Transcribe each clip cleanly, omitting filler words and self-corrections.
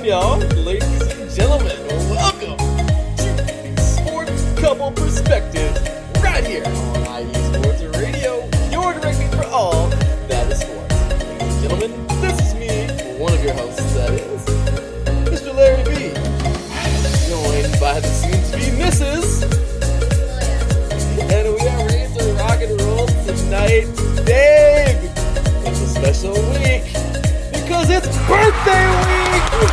y'all. Ladies and gentlemen, welcome to the Sports Couple Perspectives right here on IE Sports Radio, your directory for all that is sports. Ladies and gentlemen, this is me, one of your hosts, that is, Mr. Larry B. Joined by the soon-to-be Mrs. And we are ready to rock and roll tonight, Dave. It's a special week because it's birthday week.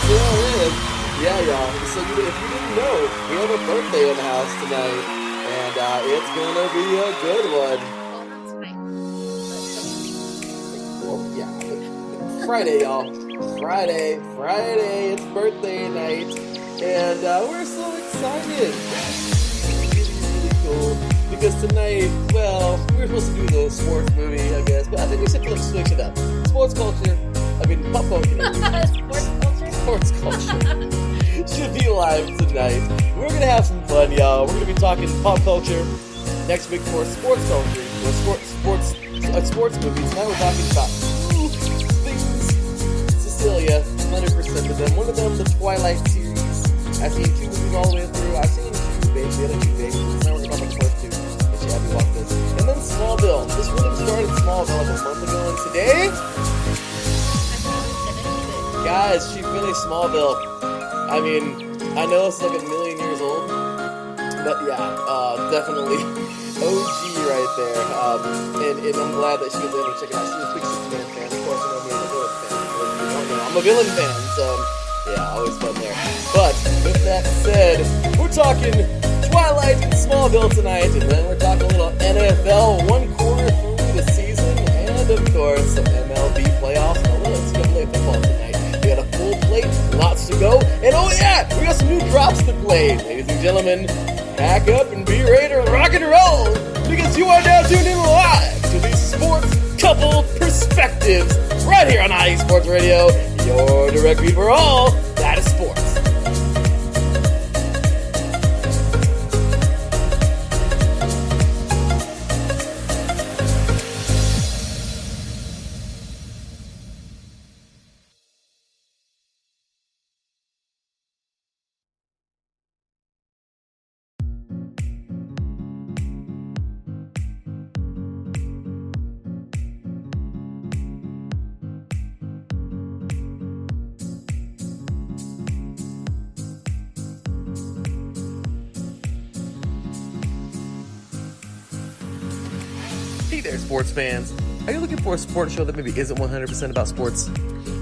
Sure is. Yeah, y'all. So if you didn't know, we have a birthday in the house tonight, and it's gonna be a good one. Well, yeah. Friday, y'all. Friday. It's birthday night. And we're so excited. It's really cool. Because tonight, well, we were supposed to do the sports movie, I guess. But I think we should switch it up. Sports culture. I mean, pop culture. Sports culture. Should be live tonight. We're going to have some fun, y'all. We're going to be talking pop culture. Next week for sports culture. Or sports movies. Tonight we're talking about two things. Cecilia, 100% of them. One of them, the Twilight series. I've seen two movies all the way through. I've seen two, baby. The other two, baby. Now we're talking about the first two. And she had me watch this. And then Smallville. This really started Smallville like a month ago. And today, guys, she finished Smallville. I mean, I know it's like a million years old. But yeah, definitely OG right there. And I'm glad that she was able to check it out. She was a big Superman fan. Of course, you know me, I'm a villain fan. I'm a villain fan, so... yeah, always fun there. But with that said, we're talking Twilight and Smallville tonight, and then we're talking a little NFL, one quarter through the season, and of course some MLB Playoffs, and a little play football tonight. We got a full plate, lots to go, and oh yeah, we got some new drops to play. Ladies and gentlemen, pack up and be ready to rock and roll, because you are now tuned in live to the Sports Couple Perspectives right here on IE Sports Radio, your direct feed for all that is sports. Hey there, sports fans. Are you looking for a sports show that maybe isn't 100% about sports?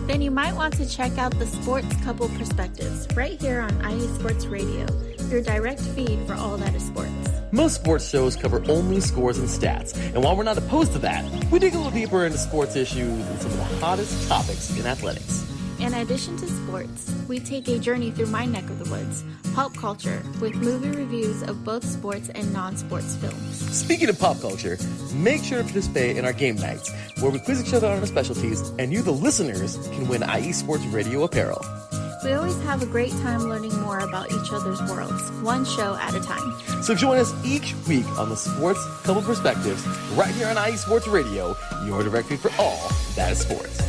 Then you might want to check out the Sports Couple Perspectives right here on IE Sports Radio, your direct feed for all that is sports. Most sports shows cover only scores and stats, and while we're not opposed to that, we dig a little deeper into sports issues and some of the hottest topics in athletics. In addition to sports, we take a journey through my neck of the woods, pop culture, with movie reviews of both sports and non-sports films. Speaking of pop culture, make sure to participate in our game nights, where we quiz each other on our specialties, and you, the listeners, can win IE Sports Radio apparel. We always have a great time learning more about each other's worlds, one show at a time. So join us each week on the Sports Couple Perspectives, right here on IE Sports Radio, your direct feed for all that is sports.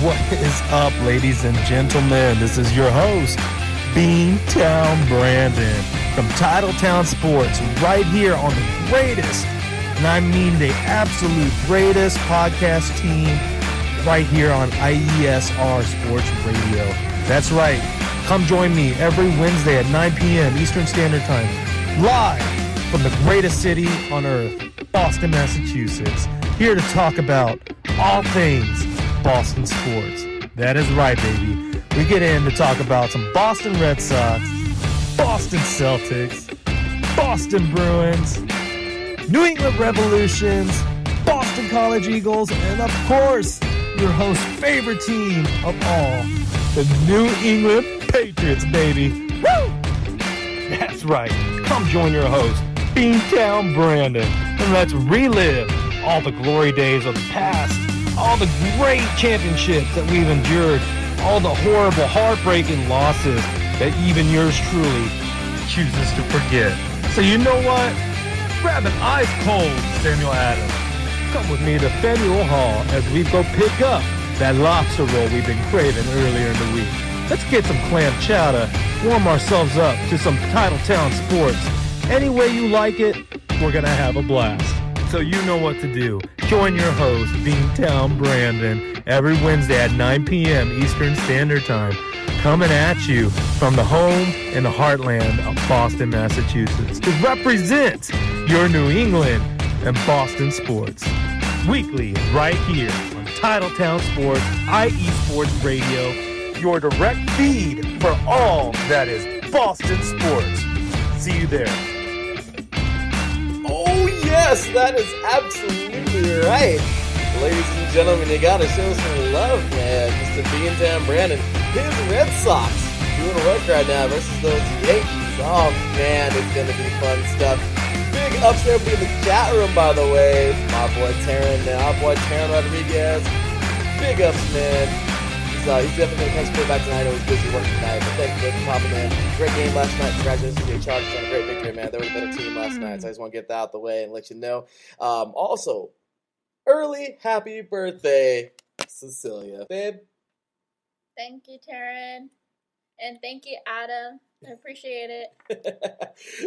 What is up, ladies and gentlemen? This is your host, Beantown Brandon from Titletown Sports, right here on the greatest And I mean the absolute greatest podcast team right here on IESR Sports Radio. That's right. Come join me every Wednesday at 9 p.m. Eastern Standard Time, live from the greatest city on earth, Boston, Massachusetts, here to talk about all things Boston sports. That is right, baby. We get in to talk about some Boston Red Sox, Boston Celtics, Boston Bruins, New England Revolutions, Boston College Eagles, and of course, your host's favorite team of all, the New England Patriots, baby. Woo! That's right. Come join your host, Beantown Brandon, and let's relive all the glory days of the past, all the great championships that we've endured, all the horrible, heartbreaking losses that even yours truly chooses to forget. So you know what? Grab an ice cold Samuel Adams. Come with me to Faneuil Hall as we go pick up that lobster roll we've been craving earlier in the week. Let's get some clam chowder, warm ourselves up to some Titletown sports. Any way you like it, we're going to have a blast. So you know what to do. Join your host, Beantown Brandon, every Wednesday at 9 p.m. Eastern Standard Time, coming at you from the home and the heartland of Boston, Massachusetts, to represent your New England and Boston sports. Weekly, right here on Titletown Sports, IE Sports Radio, your direct feed for all that is Boston sports. See you there. Oh, yes, that is absolutely right. Ladies and gentlemen, you gotta show some love, man. Mr. Beantown Brandon, his Red Sox doing work right now versus those Yankees. Oh, man, it's gonna be fun stuff. Big ups there in the chat room, by the way. My boy Taryn Rodriguez. Big ups, man. He's definitely going to come back tonight. I know he's busy working tonight, but thank you for popping in. Great game last night. Congratulations to the Chargers on a great victory, man. They were the better team last night, so I just want to get that out the way and let you know. Also, early happy birthday, Cecilia. Babe. Thank you, Taryn. And thank you, Adam. I appreciate it.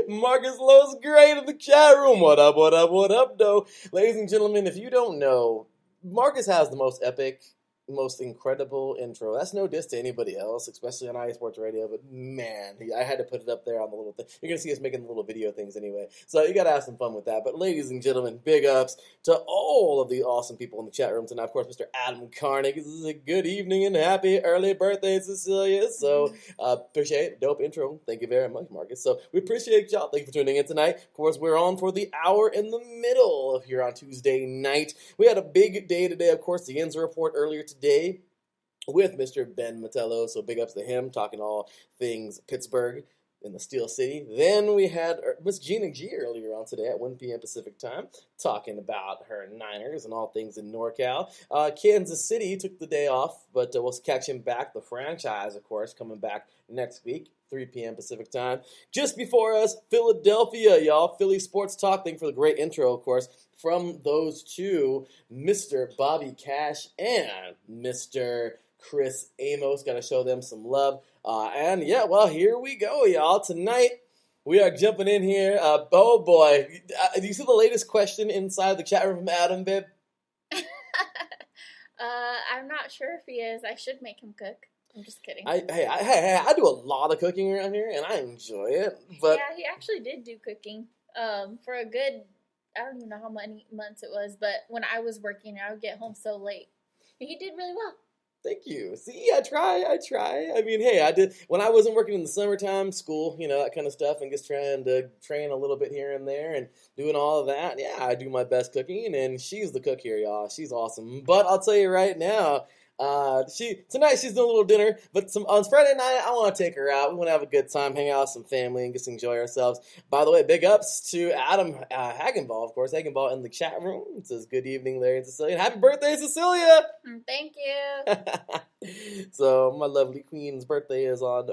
Marcus Lowe's great in the chat room. What up, though? Ladies and gentlemen, if you don't know, Marcus has the most epic, most incredible intro. That's no diss to anybody else, especially on iSports Radio, but man, I had to put it up there on the little thing. You're going to see us making the little video things anyway, so you got to have some fun with that. But ladies and gentlemen, big ups to all of the awesome people in the chat room tonight. Of course, Mr. Adam Carnick, this is a good evening and happy early birthday, Cecilia. So appreciate it. Dope intro. Thank you very much, Marcus. So we appreciate y'all. Thank you for tuning in tonight. Of course, we're on for the hour in the middle here on Tuesday night. We had a big day today, of course, the Enzo report earlier today with Mr. Ben Matello, so big ups to him, talking all things Pittsburgh in the Steel City. Then we had Miss Gina G earlier on today at 1 p.m. Pacific time, talking about her Niners and all things in NorCal. Kansas City took the day off, but we'll catch him back. The franchise, of course, coming back next week, 3 p.m. Pacific time. Just before us, Philadelphia, y'all. Philly Sports Talk. Thank you for the great intro, of course, from those two, Mr. Bobby Cash and Mr. Chris Amos. Got to show them some love. And yeah, well, here we go, y'all. Tonight, we are jumping in here. Oh, boy. Do you see the latest question inside the chat room from Adam, babe? I'm not sure if he is. I should make him cook. I'm just kidding. I do a lot of cooking around here, and I enjoy it. But yeah, he actually did do cooking for a good, I don't even know how many months it was, but when I was working, I would get home so late. He did really well. Thank you. See, I try. I mean, hey, I did, when I wasn't working in the summertime, school, that kind of stuff, and just trying to train a little bit here and there and doing all of that. Yeah, I do my best cooking, and she's the cook here, y'all. She's awesome. But I'll tell you right now, tonight she's doing a little dinner, but on Friday night, I want to take her out. We want to have a good time, hang out with some family, and just enjoy ourselves. By the way, big ups to Adam Hagenball, of course, Hagenball in the chat room. It says, good evening, Larry and Cecilia. Happy birthday, Cecilia! Thank you. So, my lovely queen's birthday is on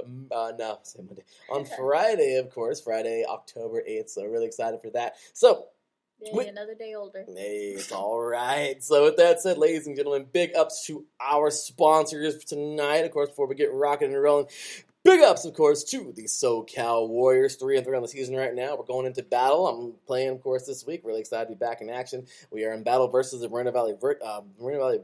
Friday, of course, Friday, October 8th, so really excited for that. So, another day older. Hey, it's all right. So with that said, ladies and gentlemen, big ups to our sponsors tonight. Of course, before we get rocking and rolling, Big ups, of course, to the SoCal Warriors. 3-3 on the season right now. We're going into battle. I'm playing, of course, this week. Really excited to be back in action. We are in battle versus the Moreno Valley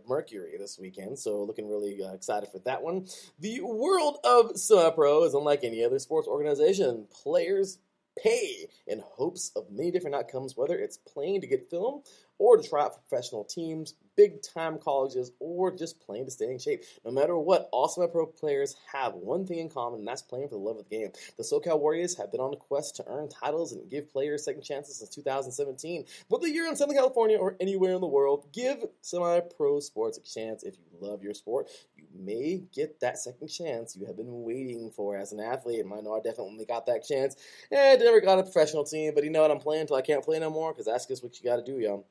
Mercury this weekend, so looking really excited for that one. The world of semi-pro is unlike any other sports organization. Players pay in hopes of many different outcomes, whether it's playing to get film or to try out for professional teams, big-time colleges, or just playing to stay in shape. No matter what, all semi-pro players have one thing in common, and that's playing for the love of the game. The SoCal Warriors have been on a quest to earn titles and give players second chances since 2017. Whether you're in Southern California or anywhere in the world, give semi-pro sports a chance. If you love your sport, you may get that second chance you have been waiting for as an athlete. And I know I definitely got that chance. I never got a professional team, but you know what? I'm playing until I can't play no more, because that's just what you got to do, y'all.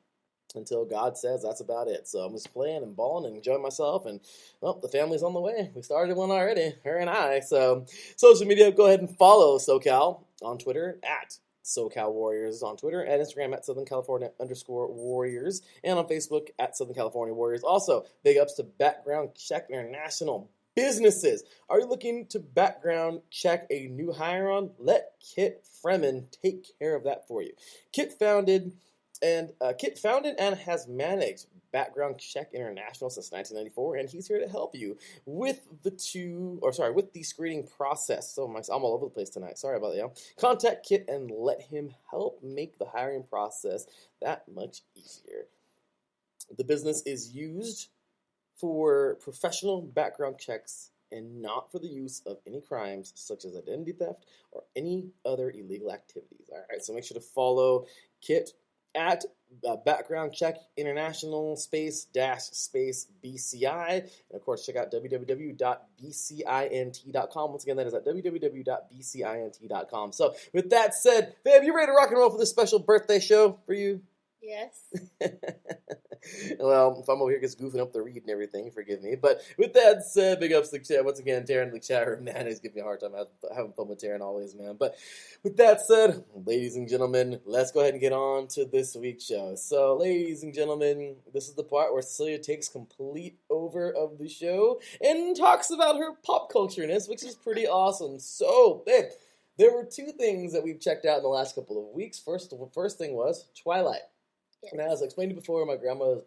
Until God says that's about it. So I'm just playing and balling and enjoying myself. And, well, the family's on the way. We started one already, her and I. So social media, go ahead and follow SoCal on Twitter at SoCal Warriors on Twitter, and Instagram at Southern California _Warriors, and on Facebook at Southern California Warriors. Also, big ups to Background Check International. Businesses, are you looking to background check a new hire on? Let Kit Freeman take care of that for you. Kit founded and has managed Background Check International since 1994, and he's here to help you with the screening process. So I'm all over the place tonight. Sorry about that, y'all. Contact Kit and let him help make the hiring process that much easier. The business is used for professional background checks and not for the use of any crimes such as identity theft or any other illegal activities. All right, so make sure to follow Kit at Background Check International _BCI. And of course, check out www.bcint.com. Once again, that is at www.bcint.com. So with that said, babe, you ready to rock and roll for this special birthday show for you? Yes. Well, if I'm over here just goofing up the read and everything, forgive me. But with that said, big ups to the chat. Once again, Taryn in the chat room, man, he's giving me a hard time having fun with Taryn always, man. But with that said, ladies and gentlemen, let's go ahead and get on to this week's show. So, ladies and gentlemen, this is the part where Cecilia takes complete over of the show and talks about her pop culture-ness, which is pretty awesome. So, babe, there were two things that we've checked out in the last couple of weeks. First thing was Twilight. Yes. And as I explained before, my grandmother,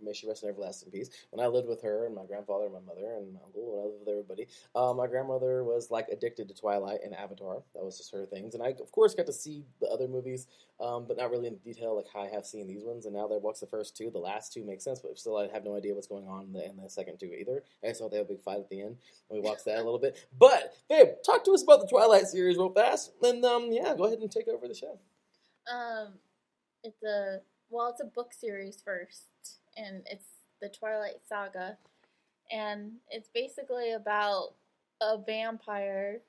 may she rest in everlasting peace, when I lived with her and my grandfather and my mother and my uncle, when I lived with everybody, my grandmother was like addicted to Twilight and Avatar. That was just her things. And I, of course, got to see the other movies, but not really in detail like how I have seen these ones. And now that I watched the first two, the last two make sense, but still I have no idea what's going on in the second two either. I saw they have a big fight at the end, and we watched that a little bit. But, babe, talk to us about the Twilight series real fast. And, yeah, go ahead and take over the show. It's a book series first, and it's the Twilight Saga, and it's basically about a vampire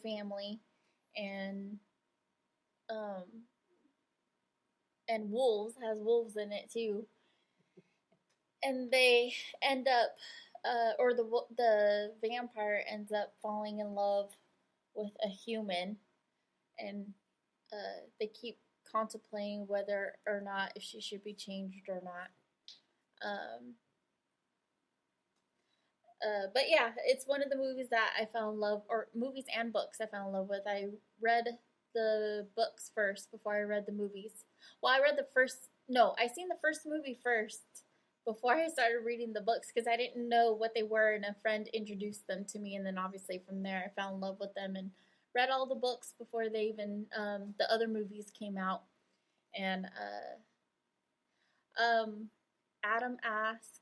family, and wolves, has wolves in it too, and they end up, the vampire ends up falling in love with a human, and they keep contemplating whether or not if she should be changed or not. But yeah, it's one of the movies that I fell in love, or movies and books I fell in love with. I read the books first before I read the movies. Well, I seen the first movie first before I started reading the books, because I didn't know what they were, and a friend introduced them to me, and then obviously from there I fell in love with them and read all the books before they even the other movies came out. And Adam asks,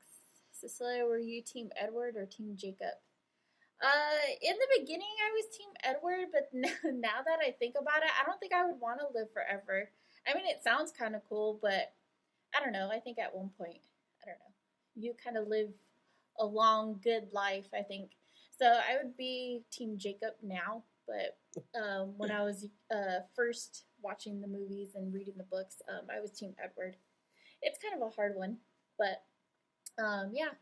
Cecilia, were you Team Edward or Team Jacob? In the beginning I was Team Edward, but now that I think about it, I don't think I would want to live forever. I mean, it sounds kind of cool, but I don't know. I think at one point, I don't know, you kind of live a long, good life, I think. So I would be Team Jacob now. But when I was first watching the movies and reading the books, I was Team Edward. It's kind of a hard one, but yeah.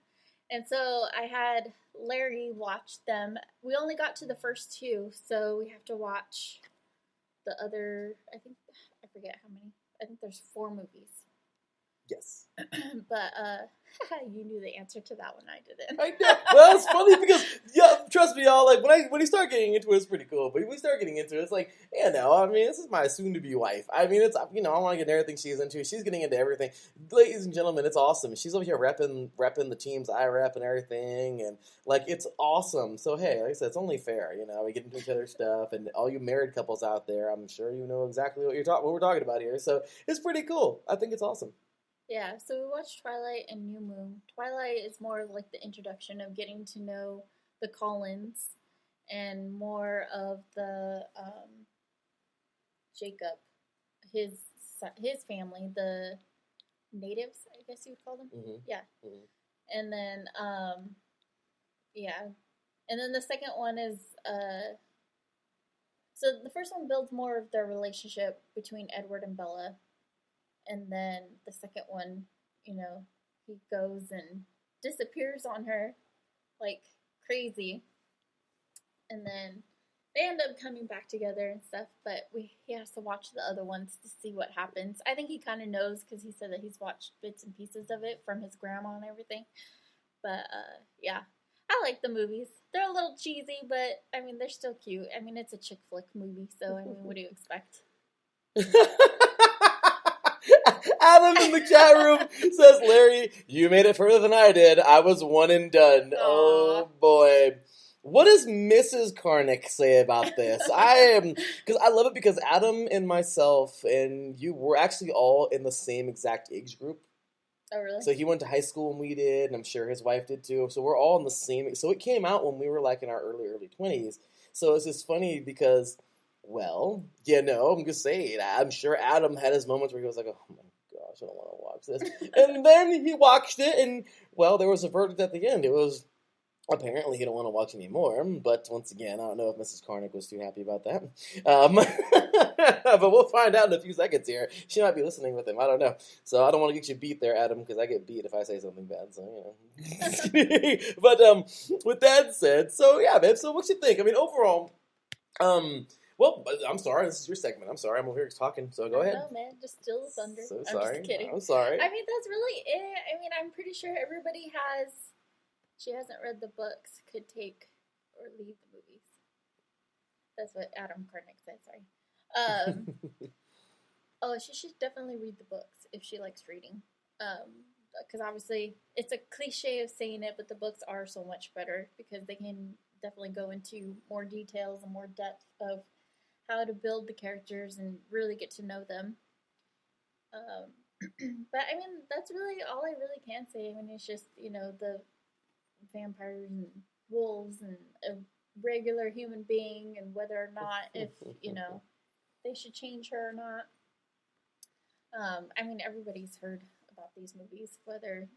And so I had Larry watch them. We only got to the first two, so we have to watch the other, I forget how many. I think there's 4 movies. Yes. But you knew the answer to that one. I didn't. I know. Well, it's funny because, yeah, trust me, y'all, like, when you start getting into it, it's pretty cool. But when we start getting into it, it's like, I mean, this is my soon-to-be wife. I mean, it's, I want to get into everything she's into. She's getting into everything. Ladies and gentlemen, it's awesome. She's over here repping the teams I rep and everything. And, like, it's awesome. So, hey, like I said, it's only fair. We get into each other's stuff. And all you married couples out there, I'm sure you know exactly what we're talking about here. So, it's pretty cool. I think it's awesome. Yeah, so we watched Twilight and New Moon. Twilight is more of like the introduction of getting to know the Collins and more of the Jacob, his family, the natives, I guess you would call them. Mm-hmm. Yeah. Mm-hmm. And then, and then the second one is, so the first one builds more of their relationship between Edward and Bella. And then the second one, he goes and disappears on her like crazy. And then they end up coming back together and stuff. But he has to watch the other ones to see what happens. I think he kind of knows because he said that he's watched bits and pieces of it from his grandma and everything. But, yeah. I like the movies. They're a little cheesy, but, I mean, they're still cute. I mean, it's a chick flick movie, so, I mean, what do you expect? Adam in the chat room says, Larry, you made it further than I did. I was one and done. Aww. Oh, boy. What does Mrs. Karnick say about this? Because I love it because Adam and myself and you were actually all in the same exact age group. Oh, really? So he went to high school when we did, and I'm sure his wife did too. So we're all in the same. So it came out when we were like in our early 20s. So it's just funny because, well, I'm just saying, I'm sure Adam had his moments where he was like, oh my gosh, I don't want to watch this. And then he watched it, and, well, there was a verdict at the end. It was, apparently he don't want to watch anymore. But once again, I don't know if Mrs. Karnick was too happy about that. But we'll find out in a few seconds here. She might be listening with him. I don't know. So I don't want to get you beat there, Adam, because I get beat if I say something bad. So, But with that said, so yeah, man. So what you think? I mean, overall, well, I'm sorry. This is your segment. I'm sorry. I'm over here talking. So go ahead. No, man. Just steal the thunder. So sorry. I'm just kidding. I'm sorry. I mean, that's really it. I mean, I'm pretty sure everybody has. She hasn't read the books. Could take or leave the movies. That's what Adam Karnick said. Sorry. She should definitely read the books if she likes reading. Because obviously it's a cliche of saying it, but the books are so much better because they can definitely go into more details and more depth of how to build the characters and really get to know them. But I mean, that's really all I really can say. I mean, it's just, the vampires and wolves and a regular human being and whether or not if, they should change her or not. I mean, everybody's heard about these movies, whether,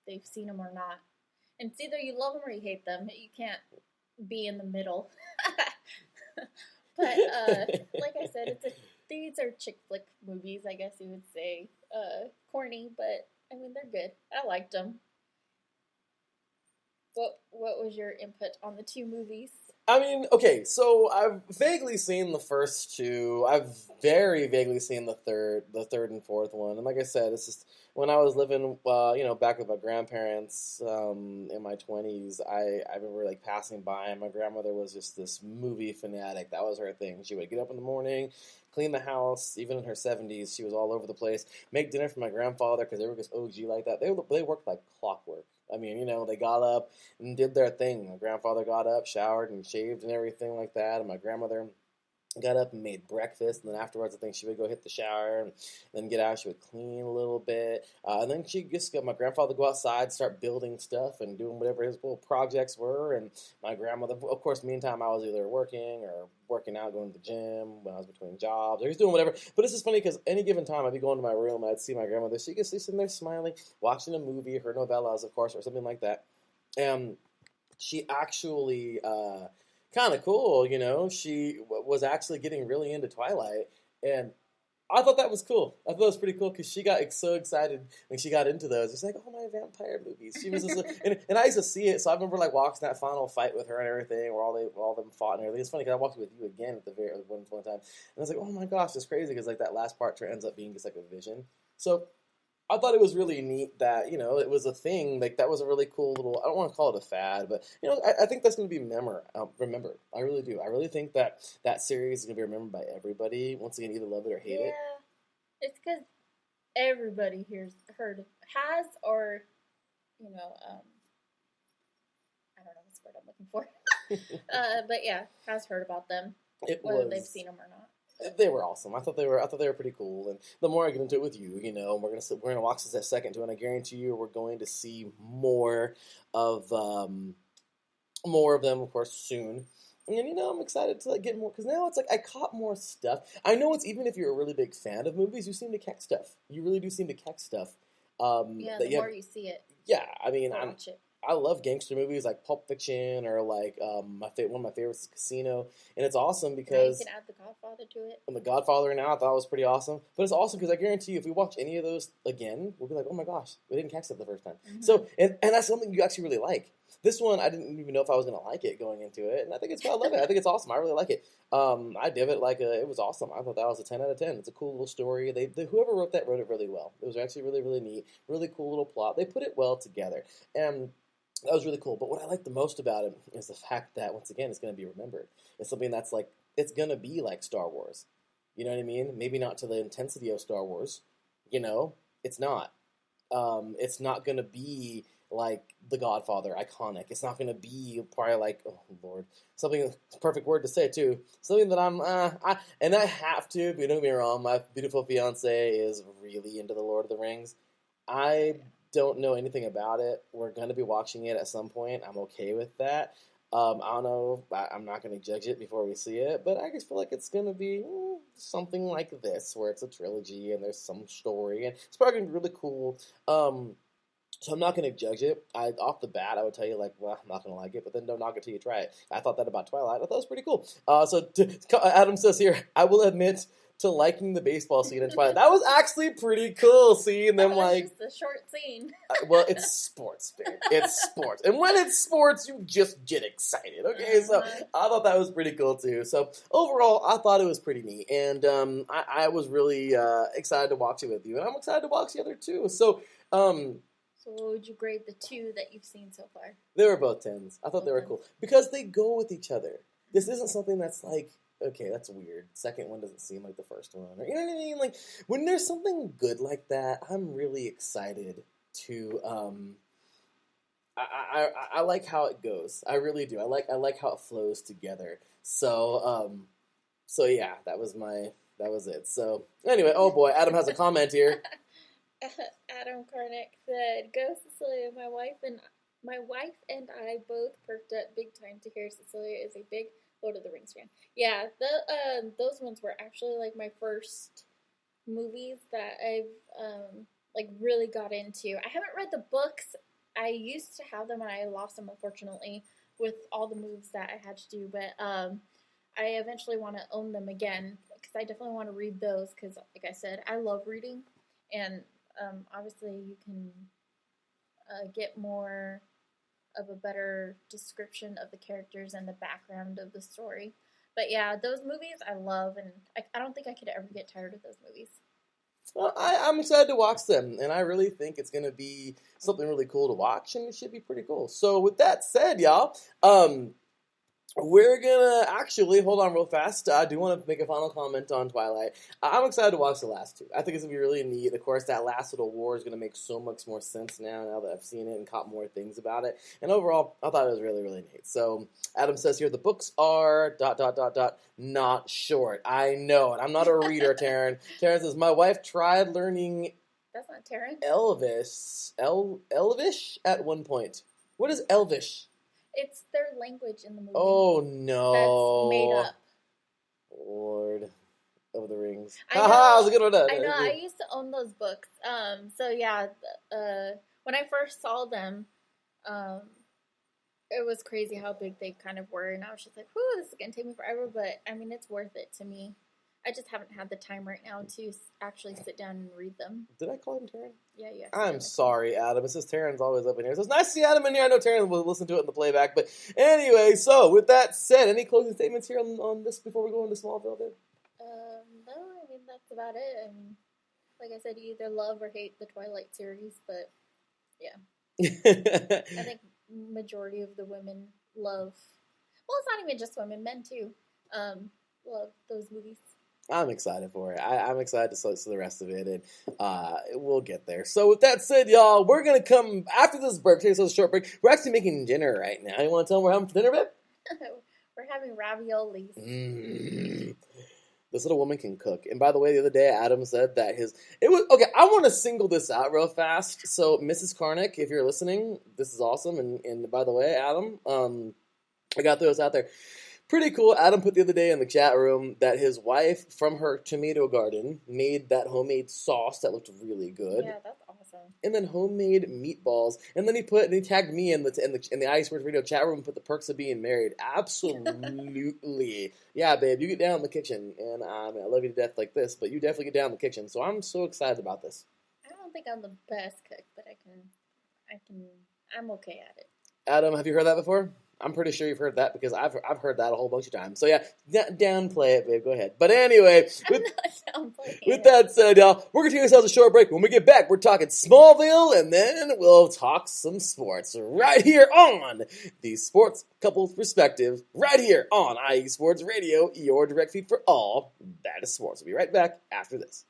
they've seen them or not. And it's either you love them or you hate them. You can't be in the middle. But, like I said, these are chick flick movies, I guess you would say. Corny, but, I mean, they're good. I liked them. What was your input on the two movies? I mean, okay, so I've vaguely seen the first two. I've very vaguely seen the third and fourth one. And like I said, it's just when I was living, back with my grandparents in my 20s, I remember like passing by, and my grandmother was just this movie fanatic. That was her thing. She would get up in the morning, clean the house. Even in her 70s, she was all over the place. Make dinner for my grandfather because they were just OG like that. They worked like clockwork. I mean, they got up and did their thing. My grandfather got up, showered, and shaved and everything like that. And my grandmother got up and made breakfast. And then afterwards, I think she would go hit the shower and then get out. She would clean a little bit. And then she'd just my grandfather go outside, start building stuff and doing whatever his little projects were. And my grandmother, of course, meantime, I was either working or working out, going to the gym when I was between jobs, or just doing whatever. But this is funny because any given time I'd be going to my room and I'd see my grandmother. She'd just be sitting there smiling, watching a movie, her novellas, of course, or something like that. And she actually, kind of cool, she was actually getting really into Twilight. And I thought that was cool. I thought it was pretty cool because she got so excited when she got into those. It's like, oh, my vampire movies. She was just and I used to see it. So I remember like watching that final fight with her and everything, where all them fought and everything. It's funny because I watched it with you again at the very one time, and I was like, oh my gosh, it's crazy because like that last part ends up being just like a vision. So I thought it was really neat that, you know, it was a thing. Like, that was a really cool little, I don't want to call it a fad, but, you know, I think that's going to be remembered. I really do. I really think that that series is going to be remembered by everybody. Once again, either love it or hate it. Yeah. It's because everybody has, or, you know, I don't know what's the word I'm looking for. But yeah, has heard about them, whether they've seen them or not. They were awesome. I thought they were pretty cool. And the more I get into it with you, you know, we're gonna watch this a second too, and I guarantee you, we're going to see more of them, of course, soon. And you know, I'm excited to like get more because now it's like I caught more stuff. I know it's even if you're a really big fan of movies, you seem to catch stuff. You really do seem to catch stuff. Yeah, the more you see it. Yeah, I mean, watch it. I love gangster movies like Pulp Fiction or like one of my favorites is Casino, and it's awesome because you can add The Godfather to it. And The Godfather now I thought was pretty awesome, but it's awesome because I guarantee you if we watch any of those again, we'll be like, oh my gosh, we didn't catch that the first time. Mm-hmm. So and that's something you actually really like. This one I didn't even know if I was gonna like it going into it, and I love it. I think it's awesome. I really like it. I give it it was awesome. I thought that was a 10 out of 10. It's a cool little story. Whoever wrote that wrote it really well. It was actually really really neat, really cool little plot. They put it well together, and that was really cool. But what I like the most about it is the fact that, once again, it's going to be remembered. It's something that's like, it's going to be like Star Wars. You know what I mean? Maybe not to the intensity of Star Wars. You know? It's not. It's not going to be like The Godfather, iconic. It's not going to be probably like, oh, Lord, something, perfect word to say, too. Something that and I have to, but don't get me wrong, my beautiful fiance is really into The Lord of the Rings. I don't know anything about it. We're going to be watching it at some point. I'm okay with that. I don't know. I'm not going to judge it before we see it, but I just feel like it's going to be something like this, where it's a trilogy and there's some story, and it's probably going to be really cool. So I'm not going to judge it. Off the bat, I would tell you, like, well, I'm not going to like it, but then don't knock it till you try it. I thought that about Twilight. I thought it was pretty cool. Adam says here, I will admit to liking the baseball scene in Twilight. That was actually pretty cool, seeing them like... Just a short scene. Well, it's sports, babe. It's sports. And when it's sports, you just get excited, okay? So I thought that was pretty cool, too. So overall, I thought it was pretty neat. And I was really excited to watch it with you. And I'm excited to watch the other two. So what would you grade the two that you've seen so far? They were both 10s. I thought they were cool. Because they go with each other. This isn't something that's like, okay, that's weird. Second one doesn't seem like the first one. Or, you know what I mean? Like, when there's something good like that, I'm really excited to, I like how it goes. I really do. I like how it flows together. So yeah, that was it. So, anyway, oh boy, Adam has a comment here. Adam Karnick said, "Go Cecilia, my wife and I both perked up big time to hear Cecilia is a big Lord of the Rings fan." Yeah, those ones were actually like my first movies that I've like really got into. I haven't read the books. I used to have them and I lost them, unfortunately, with all the moves that I had to do. But I eventually want to own them again because I definitely want to read those because, like I said, I love reading, and obviously you can get more of a better description of the characters and the background of the story. But yeah, those movies I love, and I don't think I could ever get tired of those movies. Well, I'm excited to watch them, and I really think it's going to be something really cool to watch, and it should be pretty cool. So with that said, y'all, we're going to actually, hold on real fast, I do want to make a final comment on Twilight. I'm excited to watch the last two. I think it's going to be really neat. Of course, that last little war is going to make so much more sense now that I've seen it and caught more things about it. And overall, I thought it was really, really neat. So, Adam says here, the books are ... not short. I know it. I'm not a reader, Taryn. Taryn says, my wife tried learning... That's not Taryn. Elvish at one point. What is Elvish? It's their language in the movie. Oh, no. That's made up. Lord of the Rings. I was a good one. I know. I used to own those books. So, yeah, when I first saw them, it was crazy how big they kind of were. And I was just like, whew, this is going to take me forever. But, I mean, it's worth it to me. I just haven't had the time right now to actually sit down and read them. Did I call him Taryn? Yeah, yeah. I'm sorry, Adam. It says Taryn's always up in here. It says, nice to see Adam in here. I know Taryn will listen to it in the playback. But anyway, so with that said, any closing statements here on this before we go into Smallville, dude? No, I mean, that's about it. I mean, Like I said, you either love or hate the Twilight series, but yeah. I think majority of the women love, well, it's not even just women, men too, love those movies. I'm excited for it. I'm excited to see the rest of it, and we'll get there. So with that said, y'all, we're going to come after this break. Take a short break. We're actually making dinner right now. You want to tell them what we're having for dinner, babe? We're having raviolis. This little woman can cook. And by the way, the other day, Adam said that okay, I want to single this out real fast. So Mrs. Karnick, if you're listening, this is awesome. And by the way, Adam, I got those out there. Pretty cool. Adam put the other day in the chat room that his wife, from her tomato garden, made that homemade sauce that looked really good. Yeah, that's awesome. And then homemade meatballs. And then he tagged me in the IE Sports Radio chat room and put the perks of being married. Absolutely. Yeah, babe, you get down in the kitchen. And I love you to death like this, but you definitely get down in the kitchen. So I'm so excited about this. I don't think I'm the best cook, but I'm okay at it. Adam, have you heard that before? I'm pretty sure you've heard that because I've heard that a whole bunch of times. So yeah, downplay it, babe. Go ahead. But anyway, with that said, y'all, we're going to take ourselves a short break. When we get back, we're talking Smallville, and then we'll talk some sports right here on the Sports Couples Perspective, right here on IE Sports Radio, your direct feed for all that is sports. We'll be right back after this.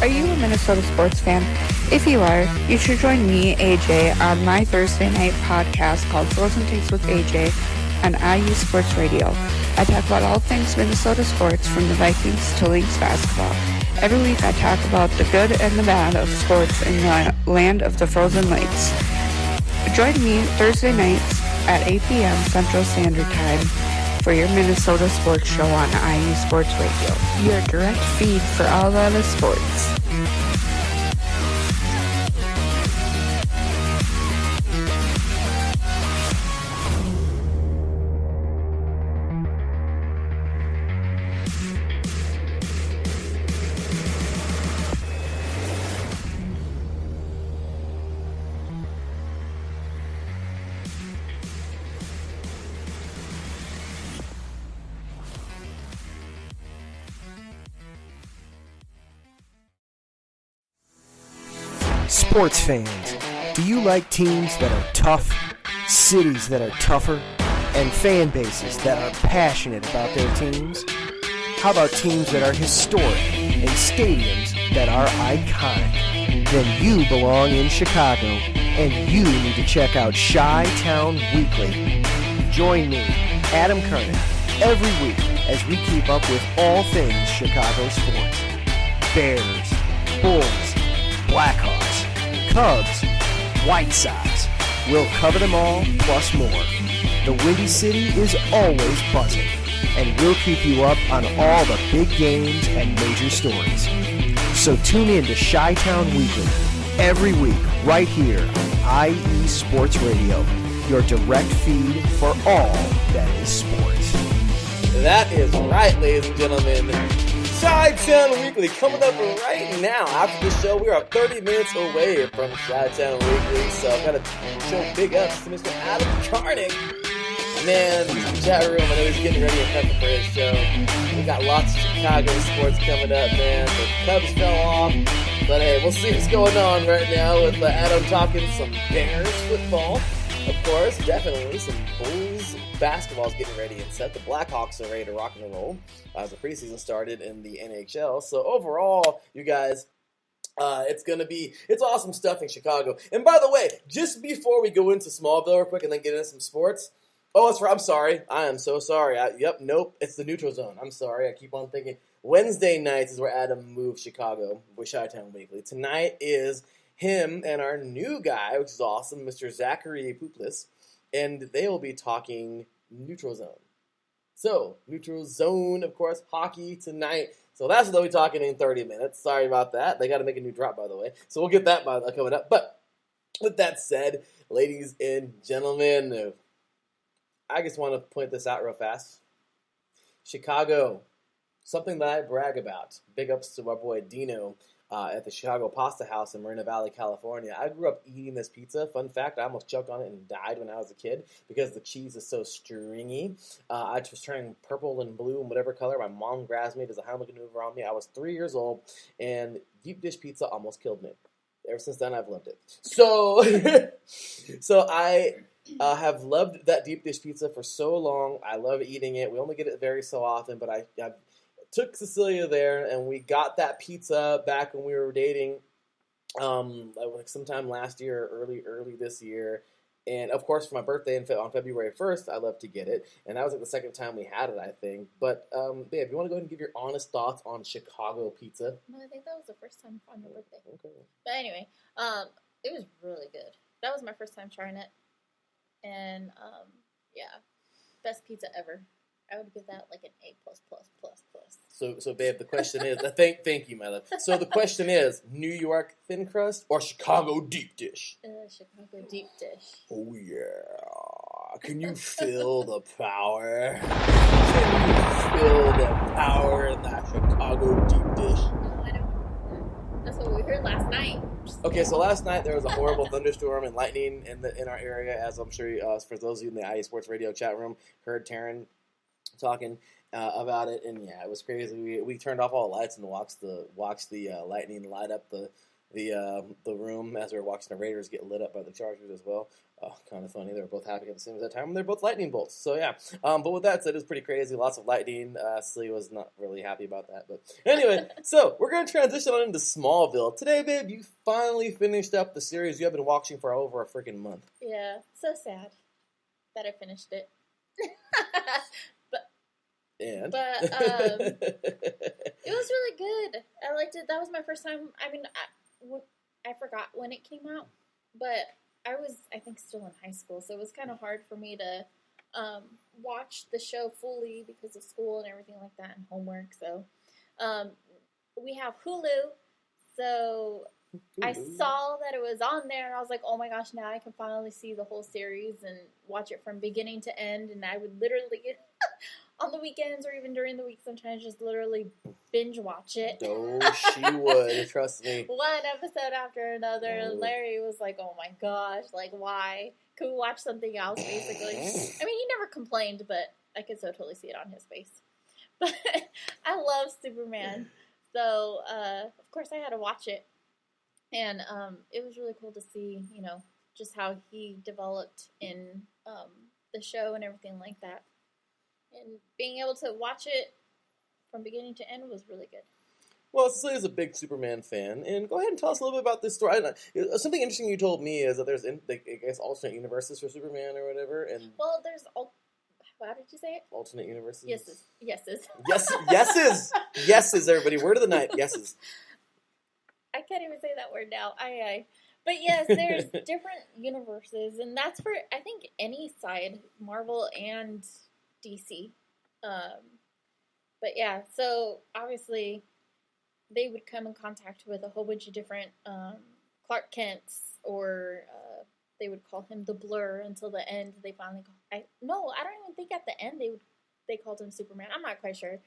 Are you a Minnesota sports fan? If you are, you should join me, AJ, on my Thursday night podcast called Frozen Takes with AJ on IU Sports Radio. I talk about all things Minnesota sports, from the Vikings to Lynx basketball. Every week I talk about the good and the bad of sports in the land of the frozen lakes. Join me Thursday nights at 8 p.m. Central Standard Time for your Minnesota sports show on IU Sports Radio, your direct feed for all that is sports. Sports fans, do you like teams that are tough, cities that are tougher, and fan bases that are passionate about their teams? How about teams that are historic and stadiums that are iconic? Then you belong in Chicago, and you need to check out Chi-Town Weekly. Join me, Adam Kernan, every week as we keep up with all things Chicago sports. Bears, Bulls, Blackhawks, Cubs, White Sox. We'll cover them all, plus more. The Windy City is always buzzing, and we'll keep you up on all the big games and major stories. So tune in to Chi-Town Weekly every week right here on IE Sports Radio, your direct feed for all that is sports. That is right, ladies and gentlemen. Chi-Town Weekly coming up right now. After the show, we are 30 minutes away from Chi-Town Weekly, so I've got to show big ups to Mr. Adam Karnick. Man, the chat room, I know he's getting ready and prepping for his show. We got lots of Chicago sports coming up, man. The Cubs fell off, but hey, we'll see what's going on right now with Adam talking some Bears football. Of course, definitely some Bulls basketball is getting ready and set. The Blackhawks are ready to rock and roll as the preseason started in the NHL. So overall, you guys, it's awesome stuff in Chicago. And by the way, just before we go into Smallville real quick and then get into some sports, I'm sorry. I am so sorry. It's the neutral zone. I'm sorry. I keep on thinking Wednesday nights is where Adam moved Chicago with Chi-Town Weekly. Tonight is him and our new guy, which is awesome, Mr. Zachary Pooplis, and they will be talking neutral zone. So, neutral zone, of course, hockey tonight. So that's what they'll be talking in 30 minutes. Sorry about that. They got to make a new drop, by the way. So we'll get that coming up. But with that said, ladies and gentlemen, I just want to point this out real fast. Chicago, something that I brag about. Big ups to our boy Dino. at the Chicago Pasta House in Moreno Valley, California. I grew up eating this pizza. Fun fact, I almost choked on it and died when I was a kid because the cheese is so stringy. I was turning purple and blue and whatever color. My mom grabs me, does a Heimlich maneuver on me. I was 3 years old, and deep dish pizza almost killed me. Ever since then, I've loved it. So, so I have loved that deep dish pizza for so long. I love eating it. We only get it very so often, but I took Cecilia there, and we got that pizza back when we were dating, like sometime last year, early this year. And, of course, for my birthday on February 1st, I love to get it. And that was like the second time we had it, I think. But, babe, you want to go ahead and give your honest thoughts on Chicago pizza? No, I think that was the first time on your birthday. Okay. But anyway, it was really good. That was my first time trying it. And, yeah, best pizza ever. I would give that like an A+++++. So, babe, the question is, thank you, my love. So the question is, New York thin crust or Chicago deep dish? Chicago deep dish. Oh, yeah. Can you feel the power? Can you feel the power in that Chicago deep dish? No, I don't. That's what we heard last night. Okay, so last night there was a horrible thunderstorm and lightning in our area, as I'm sure for those of you in the IE Sports Radio chat room heard Taryn talking about it, and yeah, it was crazy. We turned off all the lights and watched the lightning light up the room as we were watching the Raiders get lit up by the Chargers as well. Kind of funny. They were both happy at the same time, and they're both lightning bolts. So yeah. But with that said, it was pretty crazy. Lots of lightning. Celia was not really happy about that, but anyway. So we're gonna transition on into Smallville today, babe. You finally finished up the series you have been watching for over a freaking month. Yeah, so sad that I finished it. And? But it was really good. I liked it. That was my first time. I mean, I forgot when it came out, but I was, I think, still in high school, so it was kind of hard for me to watch the show fully because of school and everything like that and homework. So we have Hulu, so I saw that it was on there, and I was like, oh my gosh, now I can finally see the whole series and watch it from beginning to end, and I would literally on the weekends or even during the week sometimes just literally binge watch it. Oh, she would. Trust me. One episode after another. Oh. Larry was like, oh my gosh, like why? Could we watch something else, basically? I mean, he never complained, but I could so totally see it on his face. But I love Superman. So, of course, I had to watch it. And it was really cool to see, you know, just how he developed in the show and everything like that. And being able to watch it from beginning to end was really good. Well, Cecilia's a big Superman fan, and go ahead and tell us a little bit about this story. Something interesting you told me is that there's, I guess, alternate universes for Superman or whatever. And well, there's how did you say it? Alternate universes. Yeses. Yeses. Everybody, word of the night. Yeses. I can't even say that word now. But yes, there's different universes, and that's for I think any side, Marvel and DC. But yeah, so obviously they would come in contact with a whole bunch of different Clark Kents, or they would call him the Blur until the end. They finally I don't even think at the end they called him Superman. I'm not quite sure,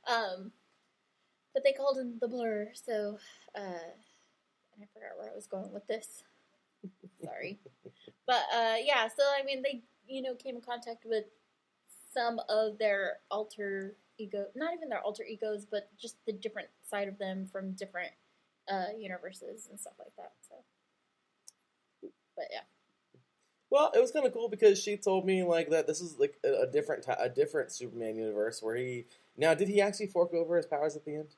but they called him the Blur. So I forgot where I was going with this. Sorry, but yeah. So I mean, they came in contact with some of their alter ego, not even their alter egos, but just the different side of them from different universes and stuff like that. So, but yeah. Well, it was kind of cool because she told me like that this is like a different Superman universe where did he actually fork over his powers at the end?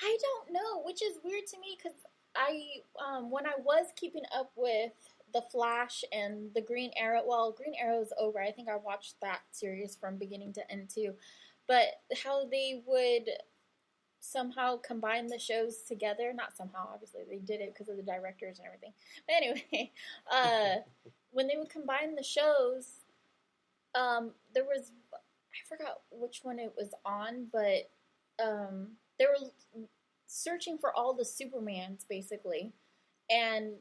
I don't know, which is weird to me because when I was keeping up with The Flash and the Green Arrow. Well, Green Arrow is over. I think I watched that series from beginning to end too. But how they would somehow combine the shows together. Not somehow, obviously. They did it because of the directors and everything. But anyway, when they would combine the shows, there was, I forgot which one it was on, but they were searching for all the Supermans, basically. And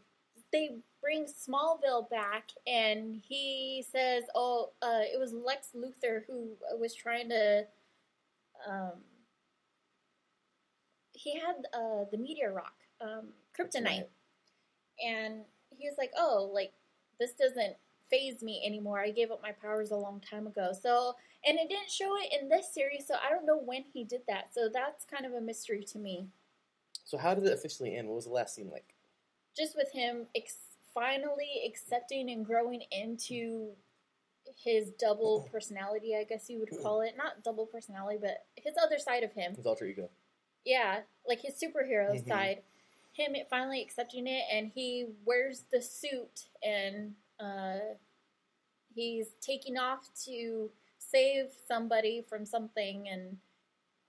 they bring Smallville back, and he says, it was Lex Luthor who was trying to, he had the meteor rock, kryptonite, and he was like, "Oh, like this doesn't phase me anymore. I gave up my powers a long time ago." So, and it didn't show it in this series, so I don't know when he did that. So that's kind of a mystery to me. So how did it officially end? What was the last scene like? Just with him finally accepting and growing into his double personality, I guess you would call it. Not double personality, but his other side of him. His alter ego. Yeah, like his superhero side. Him finally accepting it, and he wears the suit, and he's taking off to save somebody from something, and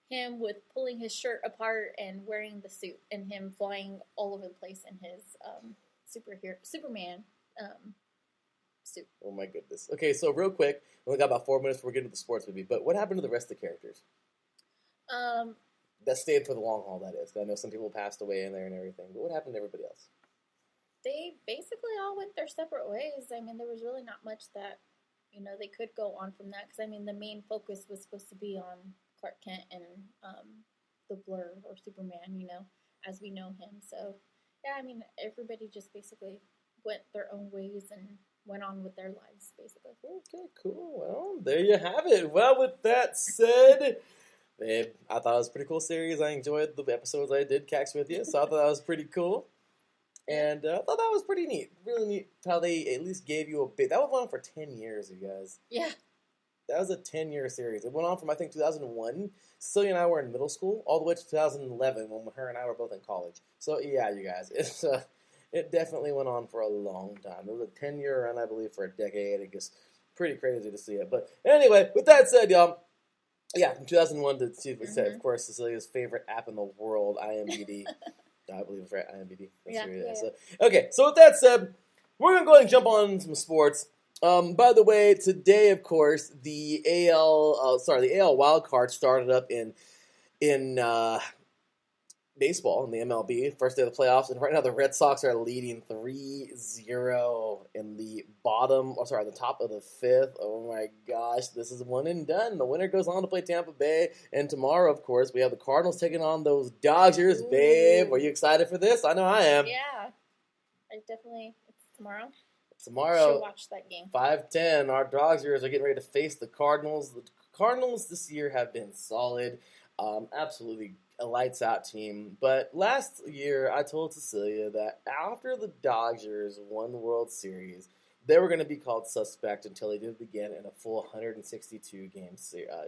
him with pulling his shirt apart and wearing the suit, and him flying all over the place in his Superman suit. Oh my goodness. Okay, so real quick, we only got about 4 minutes before we get into the sports movie, but what happened to the rest of the characters? That stayed for the long haul, that is. I know some people passed away in there and everything, but what happened to everybody else? They basically all went their separate ways. I mean, there was really not much that, they could go on from that, because, I mean, the main focus was supposed to be on Clark Kent and the Blur, or Superman, as we know him. So, yeah, I mean, everybody just basically went their own ways and went on with their lives, basically. Okay, cool. Well, there you have it. Well, with that said, babe, I thought it was a pretty cool series. I enjoyed the episodes I did catch with you, so I thought that was pretty cool. And I thought that was pretty neat. Really neat how they at least gave you a bit. That went on for 10 years, you guys. Yeah. That was a 10-year series. It went on from, I think, 2001. Cecilia and I were in middle school, all the way to 2011 when her and I were both in college. So, yeah, you guys, it definitely went on for a long time. It was a 10-year run, I believe, for a decade. It gets pretty crazy to see it. But anyway, with that said, y'all, yeah, from 2001 to, of course, Cecilia's favorite app in the world, IMDb. I believe it's right, IMDb. Yeah. So, okay, so with that said, we're going to go ahead and jump on some sports. By the way, today, of course, the AL wildcard started up in baseball in the MLB, first day of the playoffs, and right now the Red Sox are leading 3-0 in the top of the fifth. Oh my gosh, this is one and done. The winner goes on to play Tampa Bay, and tomorrow, of course, we have the Cardinals taking on those Dodgers. Ooh. Babe, are you excited for this? I know I am. Yeah, it's tomorrow. Tomorrow, should watch that game. 5:10. Our Dodgers are getting ready to face the Cardinals. The Cardinals this year have been solid, absolutely a lights out team. But last year, I told Cecilia that after the Dodgers won the World Series, they were going to be called suspect until they did it again in a full 162 game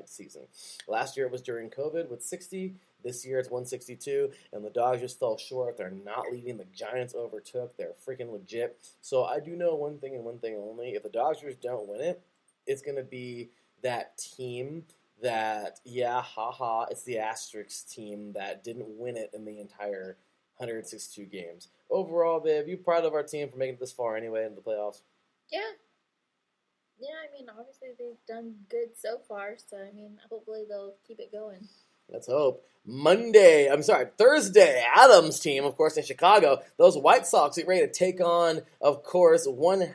season. Last year it was during COVID with 60. This year it's 162, and the Dodgers fell short. They're not leading. The Giants overtook. They're freaking legit. So I do know one thing and one thing only. If the Dodgers don't win it, it's going to be that team that, it's the Asterix team that didn't win it in the entire 162 games. Overall, babe, you proud of our team for making it this far anyway in the playoffs? Yeah. Yeah, I mean, obviously they've done good so far, so, I mean, hopefully they'll keep it going. Let's hope. Thursday, Adam's team, of course, in Chicago, those White Sox get ready to take on, of course, one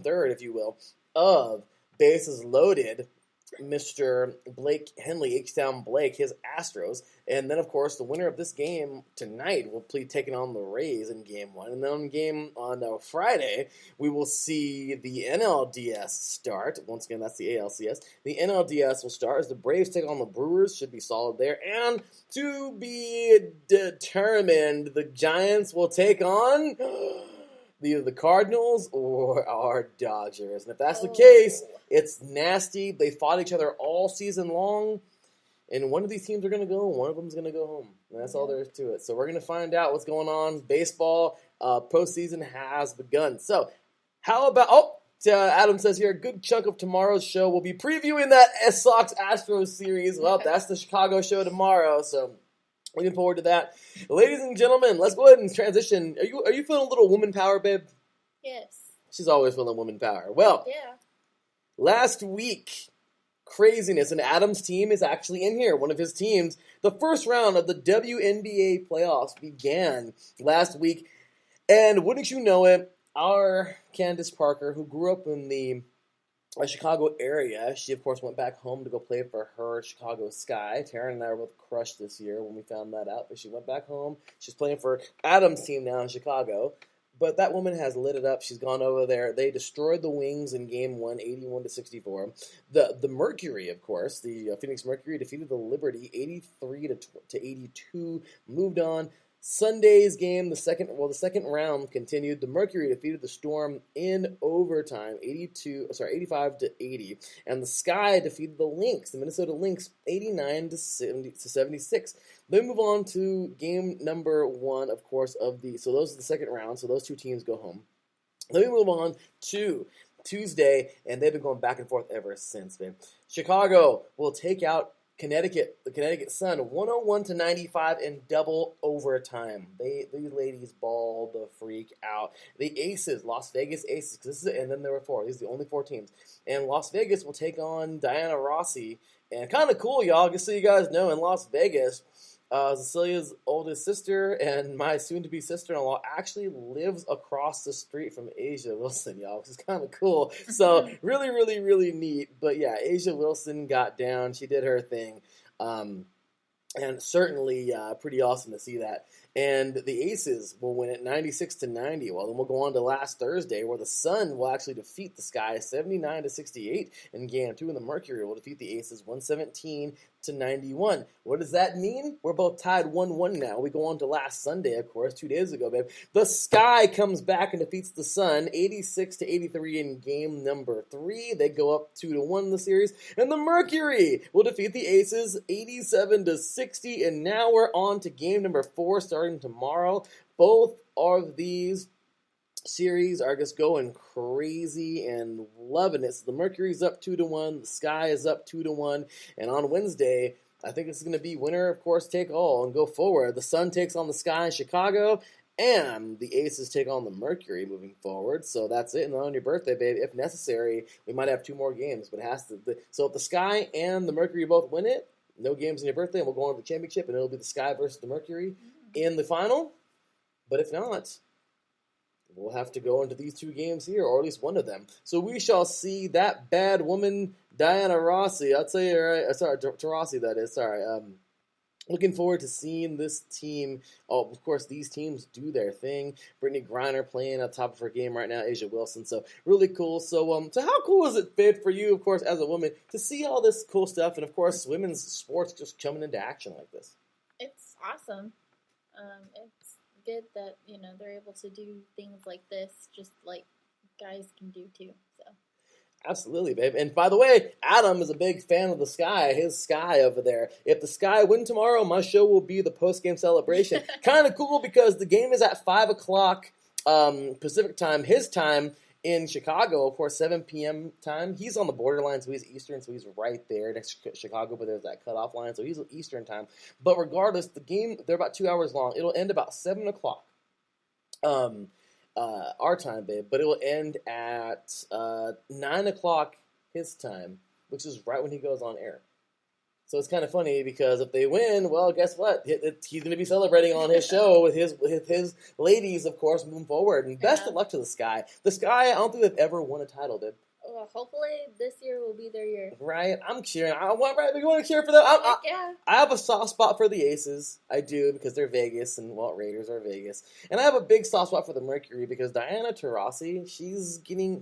third, if you will, of bases loaded Mr. Blake Henley, H-Town Blake, his Astros. And then, of course, the winner of this game tonight will be taking on the Rays in Game 1. And then on Friday, we will see the NLDS start. Once again, that's the ALCS. The NLDS will start as the Braves take on the Brewers. Should be solid there. And to be determined, the Giants will take on either the Cardinals or our Dodgers. And if that's the case, it's nasty. They fought each other all season long. And one of these teams are going to go, and one of them is going to go home. And that's all there is to it. So we're going to find out what's going on. Baseball postseason has begun. So how about, Adam says here, a good chunk of tomorrow's show will be previewing that Sox-Astros series. Well, that's the Chicago show tomorrow, so looking forward to that. Ladies and gentlemen, let's go ahead and transition. Are you feeling a little woman power, babe? Yes. She's always feeling woman power. Well, yeah. Last week, craziness, and Adam's team is actually in here. One of his teams. The first round of the WNBA playoffs began last week, and wouldn't you know it, our Candace Parker, who grew up in the Chicago area. She, of course, went back home to go play for her Chicago Sky. Taryn and I were both crushed this year when we found that out. But she went back home. She's playing for Adam's team now in Chicago. But that woman has lit it up. She's gone over there. They destroyed the Wings in Game 1, 81-64. The Mercury, of course, the Phoenix Mercury defeated the Liberty 83-82. Moved on. Sunday's game, the second round continued. The Mercury defeated the Storm in overtime, 85-80, and the Sky defeated the Lynx, the Minnesota Lynx, 89-76. Then move on to game number 1, of course, so those are the second round. So those two teams go home. Then we move on to Tuesday, and they've been going back and forth ever since, man. Chicago will take out the Connecticut Sun, 101-95 in double overtime. These ladies balled the freak out. The Aces, Las Vegas Aces, and then there were 4. These are the only 4 teams. And Las Vegas will take on Diana Rossi. And kind of cool, y'all, just so you guys know, in Las Vegas, Cecilia's oldest sister and my soon-to-be sister-in-law actually lives across the street from Asia Wilson, y'all, which is kind of cool. So really, really, really neat. But yeah, Asia Wilson got down. She did her thing. And certainly pretty awesome to see that. And the Aces will win it 96-90. Well, then we'll go on to last Thursday, where the Sun will actually defeat the Sky 79-68 in Game 2, and the Mercury will defeat the Aces 117-91. What does that mean? We're both tied 1-1 now. We go on to last Sunday, of course, 2 days ago, babe. The Sky comes back and defeats the Sun 86-83 in Game number 3. They go up 2-1 in the series, and the Mercury will defeat the Aces 87-60. And now we're on to Game number 4, starting tomorrow. Both of these series are just going crazy and loving it. So the Mercury's up 2-1, the Sky is up 2-1, and on Wednesday, I think it's going to be winner, of course, take all and go forward. The Sun takes on the Sky in Chicago, and the Aces take on the Mercury moving forward. So that's it. And on your birthday, babe, if necessary, we might have 2 more games, but it has to. So if the Sky and the Mercury both win it, no games on your birthday, and we'll go on to the championship, and it'll be the Sky versus the Mercury in the final. But if not, we'll have to go into these 2 games here, or at least one of them. So we shall see that bad woman, Diana Rossi. I'll tell you, right? Sorry, Taurasi, that is. Sorry. Looking forward to seeing this team. Oh, of course, these teams do their thing. Brittany Griner playing at the top of her game right now, Asia Wilson. So really cool. So how cool is it, babe, for you, of course, as a woman, to see all this cool stuff, and of course, women's sports just coming into action like this? It's awesome. It's good that, they're able to do things like this, just like guys can do too. So. Absolutely, babe. And by the way, Adam is a big fan of the Sky, his Sky over there. If the Sky win tomorrow, my show will be the post-game celebration. Kind of cool because the game is at 5 o'clock Pacific time, his time in Chicago, of course, 7 p.m. time. He's on the borderline, so he's Eastern, so he's right there next to Chicago, but there's that cutoff line, so he's Eastern time. But regardless, the game, they're about 2 hours long. It'll end about 7 o'clock. Our time, babe, but it will end at 9 o'clock his time, which is right when he goes on air. So it's kind of funny because if they win, well, guess what? He's going to be celebrating on his show with his ladies, of course, moving forward. And best of luck to the Sky. The Sky, I don't think they've ever won a title, babe. Well, hopefully this year will be their year. Right? I'm cheering. We want to cheer for them. Yeah. I have a soft spot for the Aces. I do, because they're Vegas, and, well, Raiders are Vegas. And I have a big soft spot for the Mercury, because Diana Taurasi, she's getting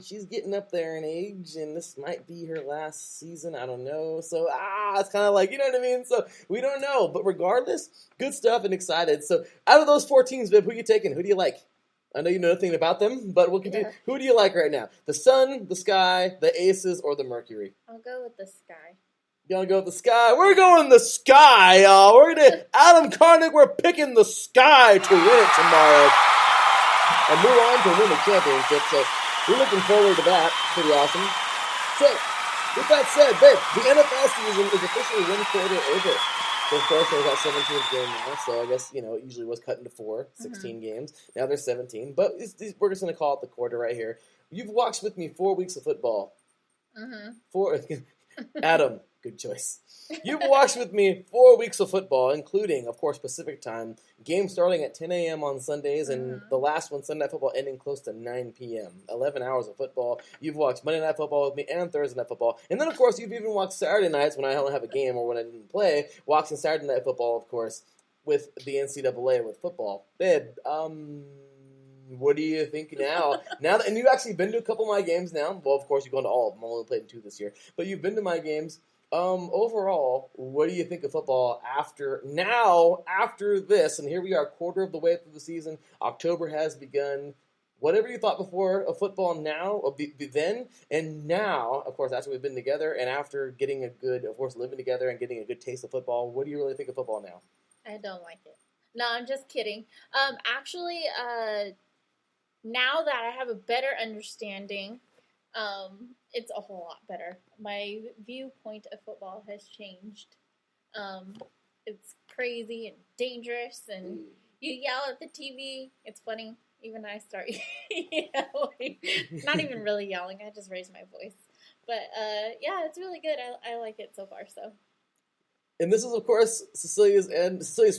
up there in age, and this might be her last season. I don't know. So, it's kind of like, you know what I mean? So, we don't know. But regardless, good stuff and excited. So, out of those 4 teams, babe, who are you taking? Who do you like? I know you know nothing about them, but we'll continue. Yeah. Who do you like right now? The Sun, the Sky, the Aces, or the Mercury? I'll go with the Sky. You want to go with the Sky? We're going the Sky, y'all. Adam Carnick, we're picking the Sky to win it tomorrow. And move on to win the championship. So we're looking forward to that. Pretty awesome. So, with that said, babe, the NFL season is officially 1 quarter over. So, of course, there's that 17th game now, so I guess, it usually was cut into 16 games. Now there's 17, but we're just going to call it the quarter right here. You've watched with me 4 weeks of football. Mm-hmm. Adam, Good choice. You've watched with me 4 weeks of football, including, of course, Pacific time. Games starting at 10 a.m. on Sundays, and the last one, Sunday Night Football, ending close to 9 p.m. 11 hours of football. You've watched Monday Night Football with me and Thursday Night Football. And then, of course, you've even watched Saturday nights when I don't have a game or when I didn't play. Watching Saturday Night Football, of course, with the NCAA with football. Babe, what do you think now? And you've actually been to a couple of my games now. Well, of course, you've gone to all of them. I only played in 2 this year. But you've been to my games. Overall, what do you think of football after this? And here we are, quarter of the way through the season. October has begun. Whatever you thought before of football now, then, and now, of course, after we've been together, and after getting living together and getting a good taste of football, what do you really think of football now? I don't like it. No, I'm just kidding. Actually, now that I have a better understanding, it's a whole lot better. My viewpoint of football has changed. It's crazy and dangerous, and you yell at the TV. It's funny. Even I start yelling. Not even really yelling. I just raise my voice. But, yeah, it's really good. I like it so far, so. And this is, of course, Cecilia's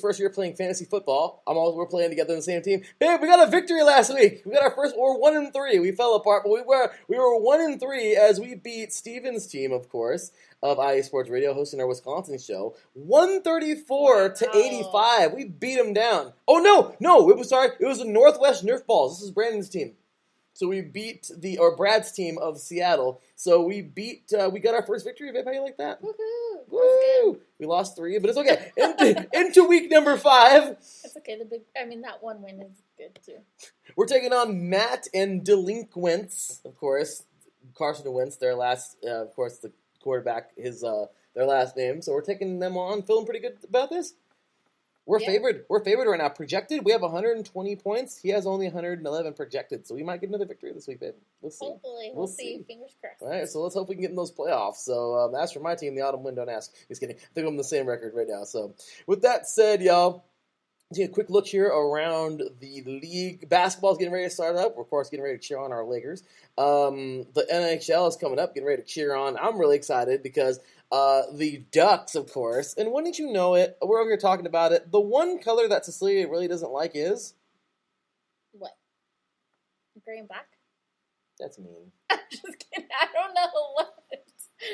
first year playing fantasy football. We're playing together on the same team. Babe, we got a victory last week. We got our first. We're 1-3. We fell apart, but we were 1-3 as we beat Steven's team, of course, of IE Sports Radio, hosting our Wisconsin show. 134-85. We beat them down. Oh no! It was the Northwest Nerf Balls. This is Brandon's team. So we beat Brad's team of Seattle. So we got our first victory. Babe, how you like that? Woohoo! Woo! We lost 3, but it's okay. Into week number 5. It's okay. That one win is good too. We're taking on Matt and Delinquents, of course. Carson Wentz, their last, of course, the quarterback, their last name. So we're taking them on. Feeling pretty good about this. We're favored. We're favored right now. Projected, we have 120 points. He has only 111 projected, so we might get another victory this week, babe. Let's see. Hopefully. We'll see. Fingers crossed. All right, so let's hope we can get in those playoffs. So as for my team, the Autumn Wind, don't ask. Just kidding. I think I'm the same record right now. So with that said, y'all, take a quick look here around the league. Basketball's getting ready to start up. We're, of course, getting ready to cheer on our Lakers. The NHL is coming up, getting ready to cheer on. I'm really excited because the Ducks, of course. And wouldn't you know it, we're over here talking about it. The one color that Cecilia really doesn't like is? What? Gray and black? That's mean. I'm just kidding. I don't know what.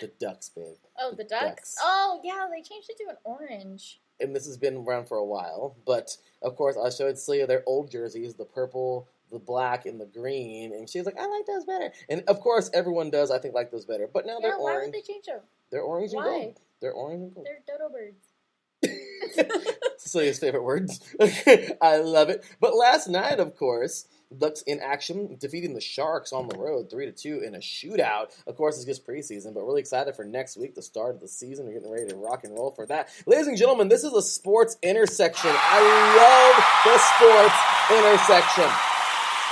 The Ducks, babe. Oh, the Ducks? Oh, yeah, they changed it to an orange. And this has been around for a while. But, of course, I showed Celia their old jerseys, the purple, the black, and the green. And she's like, I like those better. And, of course, everyone does, I think, like those better. But now they're orange. Why would they change them? They're orange and gold. They're orange and gold. They're dodo birds. Cecilia's favorite words. I love it. But last night, of course, Ducks in action, defeating the Sharks on the road 3-2 in a shootout. Of course, it's just preseason, but really excited for next week, the start of the season. We're getting ready to rock and roll for that. Ladies and gentlemen, this is a sports intersection. I love the sports intersection.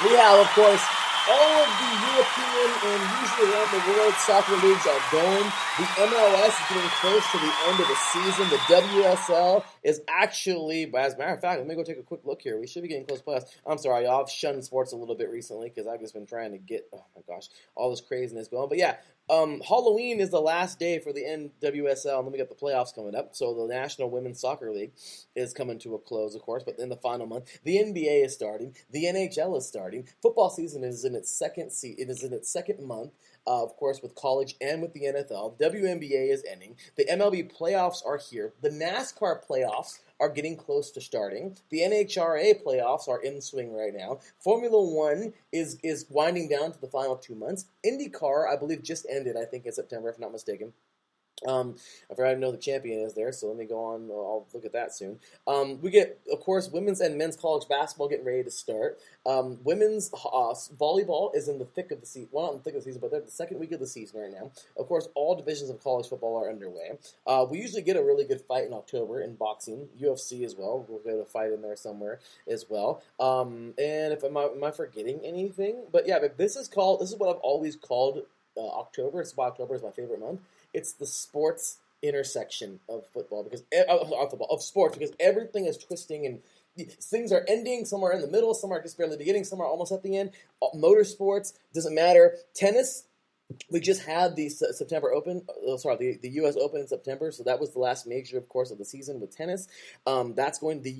We have, of course, all of the European and usually around the world soccer leagues are going. The MLS is getting close to the end of the season. The WSL is actually, as a matter of fact, let me go take a quick look here. We should be getting close to playoffs. I'm sorry, y'all. I've shunned sports a little bit recently because I've just been trying to get, oh my gosh, all this craziness going. But yeah, Halloween is the last day for the NWSL, and then we got the playoffs coming up. So the National Women's Soccer League is coming to a close, of course, but in the final month, the NBA is starting, the NHL is starting. Football season is in its second month, of course, with college and with the NFL. The WNBA is ending. The MLB playoffs are here. The NASCAR playoffs are getting close to starting. The NHRA playoffs are in swing right now. Formula One is winding down to the final 2 months. IndyCar, I believe, just ended, I think, in September, if I'm not mistaken. I forgot to know the champion is there, so let me go on. I'll look at that soon. We get, of course, women's and men's college basketball getting ready to start. Women's volleyball is in the thick of the season. Well, not in the thick of the season, but they're the second week of the season right now. Of course, all divisions of college football are underway. We usually get a really good fight in October in boxing, UFC as well. We'll get a fight in there somewhere as well. And if am I forgetting anything? But yeah, but this is what I've always called October. It's why October is my favorite month. It's the sports intersection of football because of sports because everything is twisting and things are ending. Some are in the middle. Some are just barely beginning. Some are almost at the end. Motorsports doesn't matter. Tennis we just had the September Open. The U.S. Open in September. So that was the last major, of course, of the season with tennis. That's going the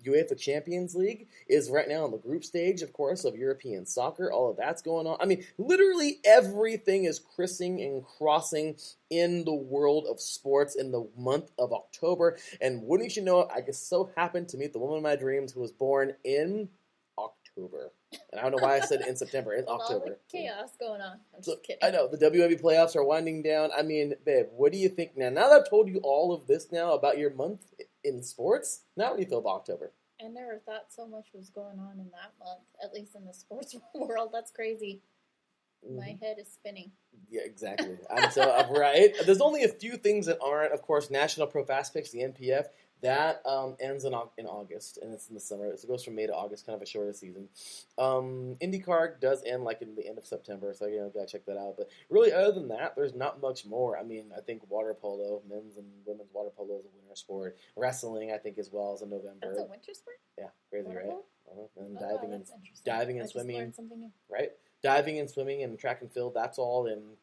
UEFA Champions League is right now on the group stage, of course, of European soccer. All of that's going on. I mean, literally everything is crissing and crossing in the world of sports in the month of October. And wouldn't you know it, I just so happened to meet the woman of my dreams who was born in October. And I don't know why I said in September, in October. All the chaos going on. I'm So, just kidding. I know, the WNBA playoffs are winding down. I mean, babe, what do you think now? Now that I've told you all of this now about your month in sports, now what do you feel about October? I never thought so much was going on in that month, at least in the sports world. That's crazy. My head is spinning. Yeah, exactly. I'm right. There's only a few things that aren't. Of course, National Pro Fast Picks, the NPF, that ends in August, and it's in the summer. So it goes from May to August, kind of a shorter season. IndyCar does end like in the end of September, so gotta check that out. But really, other than that, there's not much more. I mean, I think water polo, men's and women's water polo is a winter sport. Wrestling, I think, as well, is in November. That's a winter sport? Yeah, crazy, Water right? polo? And Oh, diving that's and interesting. diving and I just swimming, learned something new. right? Diving and swimming and track and field, that's all in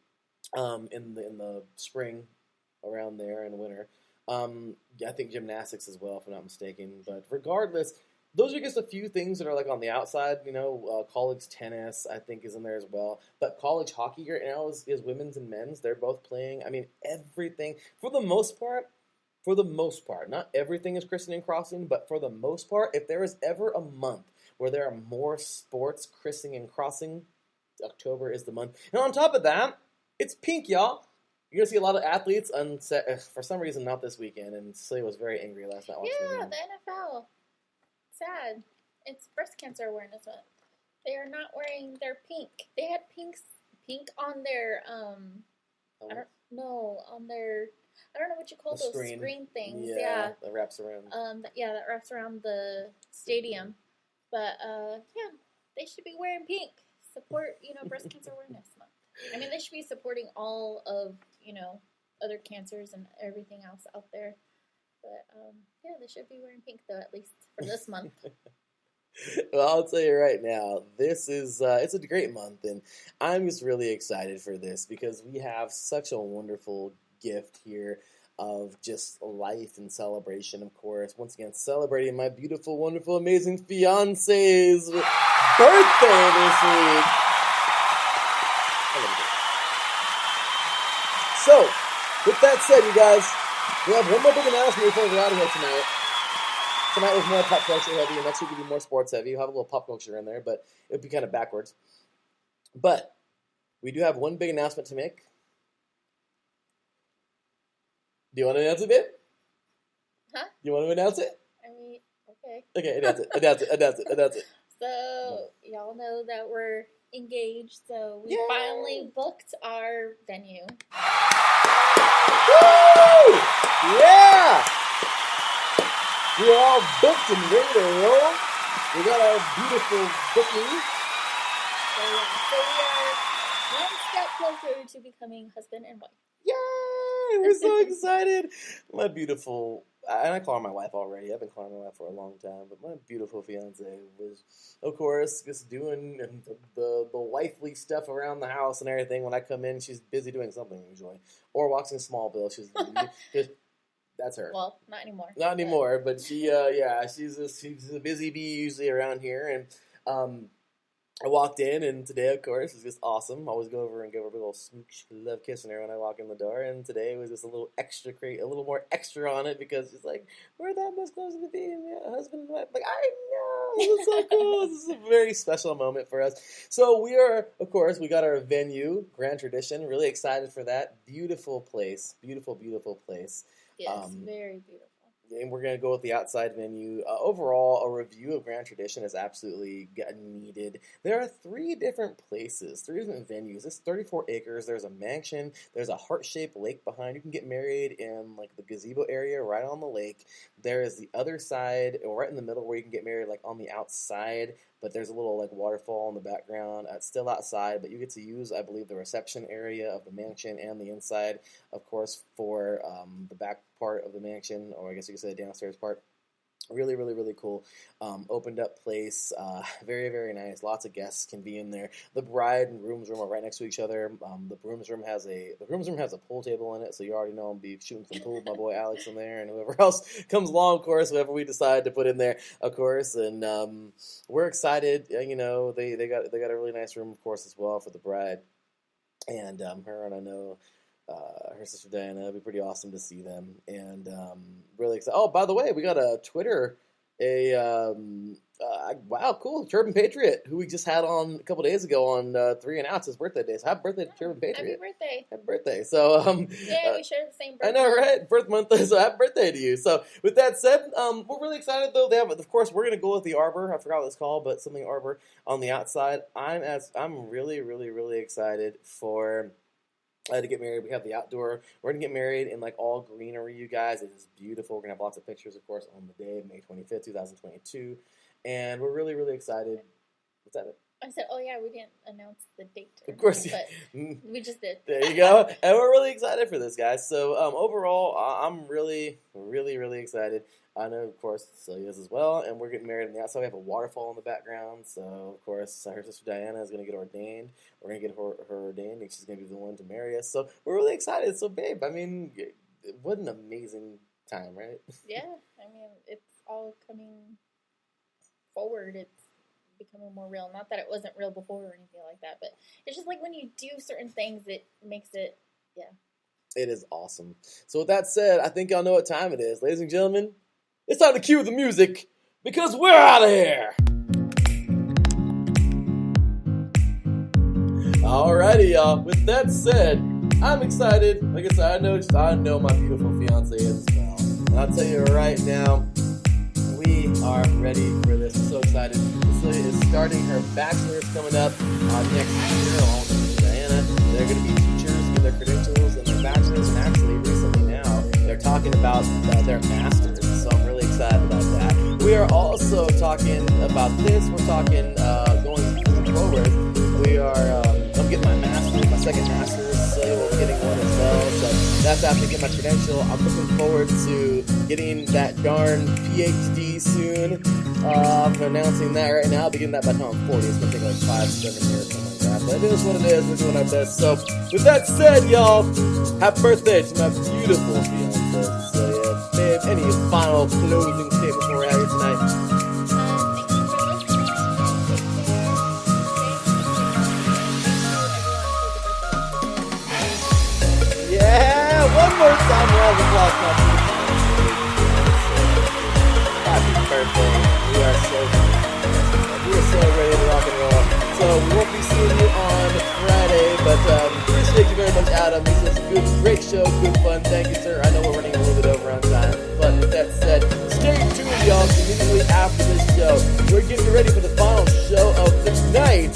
the spring around there and winter. I think gymnastics as well, if I'm not mistaken. But regardless, those are just a few things that are like on the outside. College tennis, I think, is in there as well. But college hockey right now is women's and men's. They're both playing. I mean, everything, for the most part, not everything is christening and crossing, but for the most part, if there is ever a month where there are more sports christening and crossing, October is the month. And on top of that, it's pink, y'all. You're going to see a lot of athletes for some reason not this weekend, and Cecilia was very angry last night watching the game. The NFL. Sad. It's breast cancer awareness month. They are not wearing their pink. They had pink on their I don't know what you call those screen things. Yeah. That wraps around. That wraps around the stadium. But they should be wearing pink. Support, breast cancer awareness month. I mean, they should be supporting all of, other cancers and everything else out there. But, they should be wearing pink, though, at least for this month. Well, I'll tell you right now, this is, it's a great month, and I'm just really excited for this because we have such a wonderful gift here of just life and celebration, of course. Once again, celebrating my beautiful, wonderful, amazing fiance's birthday this week. So, with that said, you guys, we have one more big announcement before we're out of here tonight. Tonight was more pop culture heavy, and next week will be more sports heavy. You'll have a little pop culture in there, but it'll be kind of backwards. But we do have one big announcement to make. Do you want to announce it, babe? Huh? You want to announce it? I mean, okay. Okay, announce it. So, y'all know that we're engaged, so we finally booked our venue. Woo! Yeah! We are all booked and ready to roll. We got our beautiful booking. So we are one step closer to becoming husband and wife. Yay! We're so excited. My beautiful, and I call her my wife already. I've been calling her my wife for a long time, but my beautiful fiance was, of course, just doing the wifely stuff around the house and everything. When I come in, she's busy doing something usually, or watching Smallville. She's that's her. Well, not anymore. Not anymore, but she's a busy bee usually around here, and I walked in, and today, of course, is just awesome. I always go over and give her a little smooch, love kissing her when I walk in the door, and today was just a little more extra on it, because it's like, we're that much closer to being a husband and wife. Like, I know, this is so cool. This is a very special moment for us. So we are, of course, we got our venue, Grand Tradition, really excited for that. Beautiful place, beautiful, beautiful place. Yes, very beautiful. And we're going to go with the outside venue. Overall, a review of Grand Tradition is absolutely needed. There are 3 different places, 3 different venues. It's 34 acres. There's a mansion. There's a heart-shaped lake behind. You can get married in like the gazebo area right on the lake. There is the other side, or right in the middle, where you can get married like on the outside. But there's a little like waterfall in the background. It's still outside, but you get to use, I believe, the reception area of the mansion and the inside, of course, for the back part of the mansion, or I guess you could say the downstairs part. Really, really, really cool. Opened up place. Very, very nice. Lots of guests can be in there. The bride and groom's room are right next to each other. The groom's room has a pool table in it, so you already know I'll be shooting some pool with my boy Alex in there, and whoever else comes along, of course, whoever we decide to put in there, of course. And we're excited. You know, they got a really nice room, of course, as well for the bride. And her and I know her sister Diana. It'd be pretty awesome to see them, and really excited. Oh, by the way, we got a Twitter, wow, cool, Turban Patriot, who we just had on a couple days ago on 3 and Out's his birthday day. So happy birthday to Turban Patriot! Happy birthday! Happy birthday! So yeah, we share the same birthday. I know, right? Birth month, so happy birthday to you. So with that said, we're really excited though. They have, of course, we're gonna go with the arbor. I forgot what it's called, but something arbor on the outside. I'm really, really, really excited for. To get married. We have the outdoor. We're going to get married in like all greenery, you guys. It is beautiful. We're going to have lots of pictures, of course, on the day of May 25th, 2022. And we're really, really excited. What's that? I said, oh yeah, we didn't announce the date. Of course, but we just did. There you go. And we're really excited for this, guys. So overall, I'm really, really, really excited. I know, of course, Cecilia is as well, and we're getting married on the outside. We have a waterfall in the background, so, of course, her sister Diana is going to get ordained. We're going to get her ordained, and she's going to be the one to marry us. So we're really excited. So, babe, I mean, what an amazing time, right? Yeah, I mean, it's all coming forward. It's becoming more real. Not that it wasn't real before or anything like that, but it's just like when you do certain things, it makes it, yeah. It is awesome. So with that said, I think y'all know what time it is. Ladies and gentlemen, it's time to cue the music, because we're out of here! Alrighty, y'all. With that said, I'm excited. Like I said, I know my beautiful fiance is as well. And I'll tell you right now, we are ready for this. I'm so excited. Cecilia is starting her bachelor's coming up next year, along with Diana. They're going to be teachers, get their credentials and their bachelor's, and actually recently now, they're talking about their master's. So I'm really excited about that. We are also talking about this. We're talking going forward. We are, I'm getting my master's, my second master's, so we're getting one as well. So that's after I get my credential. I'm looking forward to getting that darn PhD soon. I'm announcing that right now. I'll be getting that by the time I'm 40. It's going to take like 5-7 years, something like that. But it is what it is. We're doing our best. So with that said, y'all, happy birthday to my beautiful fiance. So yeah, babe, any final closing statements before we're out here tonight? One more time, round of applause. Happy birthday. We are so ready to rock and roll. So we won't be seeing you on Friday, but appreciate you very much, Adam. This was a great show, good fun. Thank you, sir. I know we're running a little bit over on time, but with that said, stay tuned, y'all. Immediately after this show, we're getting ready for the final show of the night,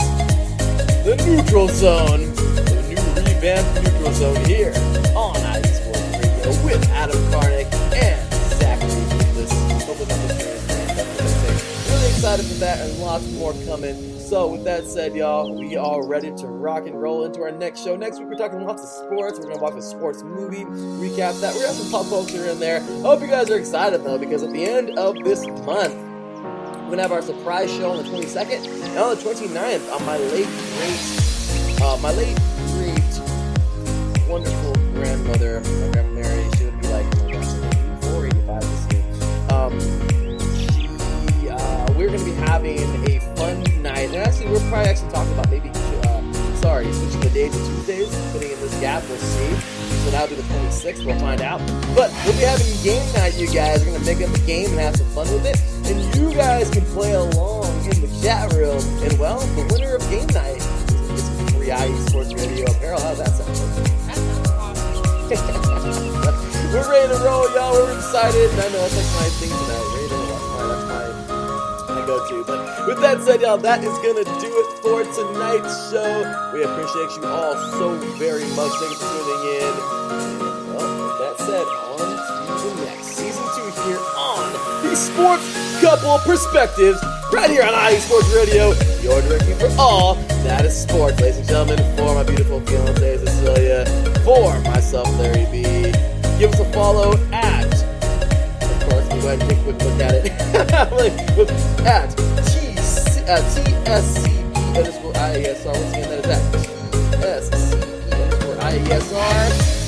the Neutral Zone, the new revamped Neutral Zone here on IE Sports Radio with Adam Karnick and Zachary Lucas. Really excited for that and lots more coming. So with that said, y'all, we are ready to rock and roll into our next show. Next week we're talking lots of sports. We're going to watch a sports movie, recap that. We're going to have some pop culture in there. I hope you guys are excited though, because at the end of this month, we're going to have our surprise show on the 22nd and on the 29th on my late great wonderful grandmother, my grandma Mary. She would be like 84, 85 this year. We're going to be having a fun night, and actually we're probably talking about maybe switching the days to Tuesdays, putting in this gap. We'll see. So that'll be the 26th. We'll find out. But we'll be having game night, you guys. We're going to make up a game and have some fun with it, and you guys can play along in the chat room. And well, the winner of game night is some free IE Sports Radio apparel. How's that sound? We're ready to roll, y'all. We're excited. And I know that's like my thing tonight. Ready to roll. That's my go-to. But with that said, y'all, that is going to do it for tonight's show. We appreciate you all so very much. Thank you for tuning in. And, well, with that said, on to the next Season 2 here on the Sports Couple Perspectives, right here on IE Sports Radio, your directory for all that is sports. Ladies and gentlemen, for my beautiful fiancée, Cecilia, for myself, Larry B. Give us a follow at, of course, go ahead and take a quick look at it. At TSCP_IESR. Once again, that is at TSCP_IESR.